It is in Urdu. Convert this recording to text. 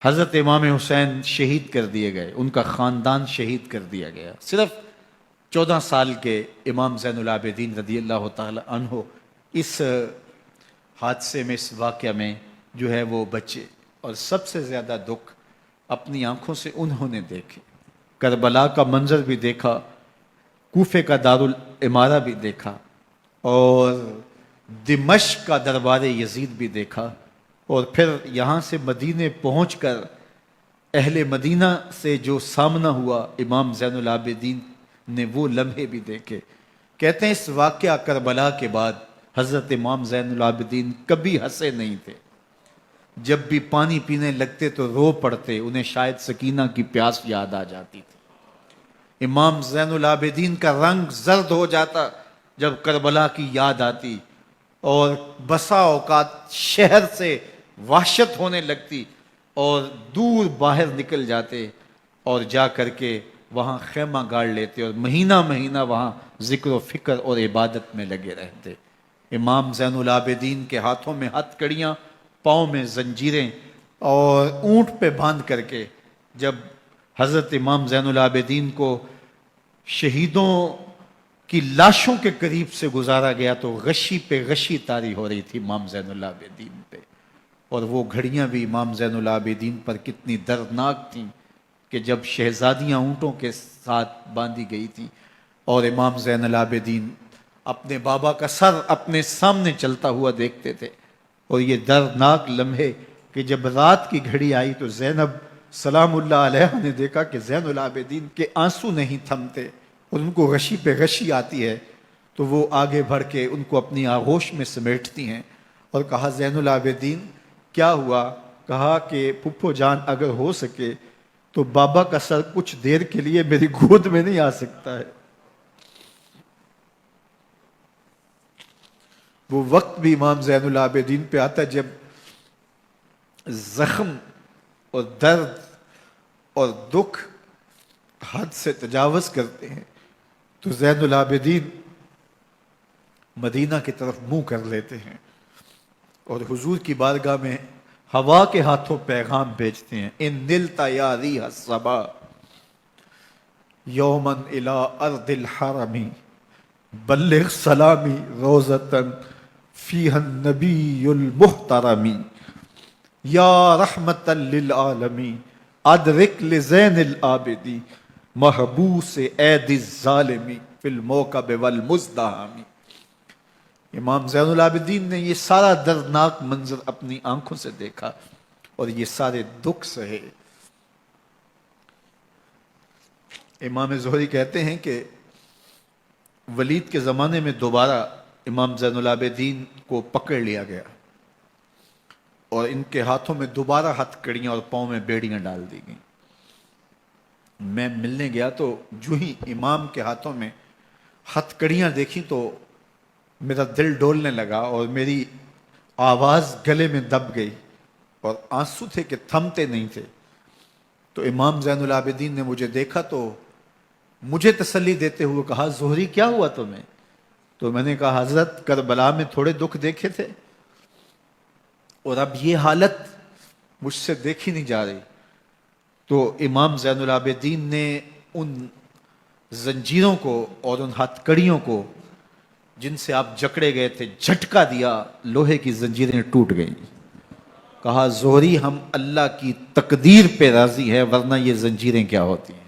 حضرت امام حسین شہید کر دیے گئے، ان کا خاندان شہید کر دیا گیا۔ صرف 14 سال کے امام زین العابدین رضی اللہ تعالی عنہ اس حادثے میں، اس واقعہ میں جو ہے وہ بچے، اور سب سے زیادہ دکھ اپنی آنکھوں سے انہوں نے دیکھے۔ کربلا کا منظر بھی دیکھا، کوفے کا دارالعمارہ بھی دیکھا، اور دمشق کا دربار یزید بھی دیکھا، اور پھر یہاں سے مدینے پہنچ کر اہل مدینہ سے جو سامنا ہوا امام زین العابدین نے وہ لمحے بھی دیکھے۔ کہتے ہیں اس واقعہ کربلا کے بعد حضرت امام زین العابدین کبھی ہنسے نہیں تھے۔ جب بھی پانی پینے لگتے تو رو پڑتے، انہیں شاید سکینہ کی پیاس یاد آ جاتی تھی۔ امام زین العابدین کا رنگ زرد ہو جاتا جب کربلا کی یاد آتی، اور بسا اوقات شہر سے وحشت ہونے لگتی اور دور باہر نکل جاتے اور جا کر کے وہاں خیمہ گاڑ لیتے اور مہینہ مہینہ وہاں ذکر و فکر اور عبادت میں لگے رہتے۔ امام زین العابدین کے ہاتھوں میں ہتھ کڑیاں، پاؤں میں زنجیریں، اور اونٹ پہ باندھ کر کے جب حضرت امام زین العابدین کو شہیدوں کی لاشوں کے قریب سے گزارا گیا تو غشی پہ غشی طاری ہو رہی تھی امام زین العابدین پہ، اور وہ گھڑیاں بھی امام زین العابدین پر کتنی دردناک تھیں کہ جب شہزادیاں اونٹوں کے ساتھ باندھی گئی تھیں اور امام زین العابدین اپنے بابا کا سر اپنے سامنے چلتا ہوا دیکھتے تھے، اور یہ دردناک لمحے کہ جب رات کی گھڑی آئی تو زینب سلام اللہ علیہ نے دیکھا کہ زین العابدین کے آنسو نہیں تھمتے اور ان کو غشی پہ غشی آتی ہے، تو وہ آگے بڑھ کے ان کو اپنی آغوش میں سمیٹتی ہیں اور کہا زین العابدین کیا ہوا؟ کہا کہ پھپھو جان اگر ہو سکے تو بابا کا سر کچھ دیر کے لیے میری گود میں نہیں آ سکتا ہے۔ وہ وقت بھی امام زین العابدین پہ آتا جب زخم اور درد اور دکھ حد سے تجاوز کرتے ہیں تو زین العابدین مدینہ کی طرف منہ کر لیتے ہیں اور حضور کی بارگاہ میں ہوا کے ہاتھوں پیغام بھیجتے ہیں، ان نلتا یا ریح الصبا یوما الی ارض الحرم بلغ سلامی روزتن فیہا النبی المحترم یا رحمتا للعالمین ادرک لزین العابدین محبوس عید الظالمی فی الموکب والمزدحم۔ امام زین العابدین نے یہ سارا دردناک منظر اپنی آنکھوں سے دیکھا اور یہ سارے دکھ سہے۔ امام زہری کہتے ہیں کہ ولید کے زمانے میں دوبارہ امام زین العابدین کو پکڑ لیا گیا اور ان کے ہاتھوں میں دوبارہ ہتھ کڑیاں اور پاؤں میں بیڑیاں ڈال دی گئیں۔ میں ملنے گیا تو جو ہی امام کے ہاتھوں میں ہتھ کڑیاں دیکھی تو میرا دل ڈولنے لگا اور میری آواز گلے میں دب گئی اور آنسو تھے کہ تھمتے نہیں تھے۔ تو امام زین العابدین نے مجھے دیکھا تو مجھے تسلی دیتے ہوئے کہا زہری کیا ہوا تمہیں؟ تو میں نے کہا حضرت کربلا میں تھوڑے دکھ دیکھے تھے اور اب یہ حالت مجھ سے دیکھی نہیں جا رہی۔ تو امام زین العابدین نے ان زنجیروں کو اور ان ہتھ کڑیوں کو جن سے آپ جکڑے گئے تھے جھٹکا دیا، لوہے کی زنجیریں ٹوٹ گئیں۔ کہا زہری ہم اللہ کی تقدیر پہ راضی ہے ورنہ یہ زنجیریں کیا ہوتی ہیں۔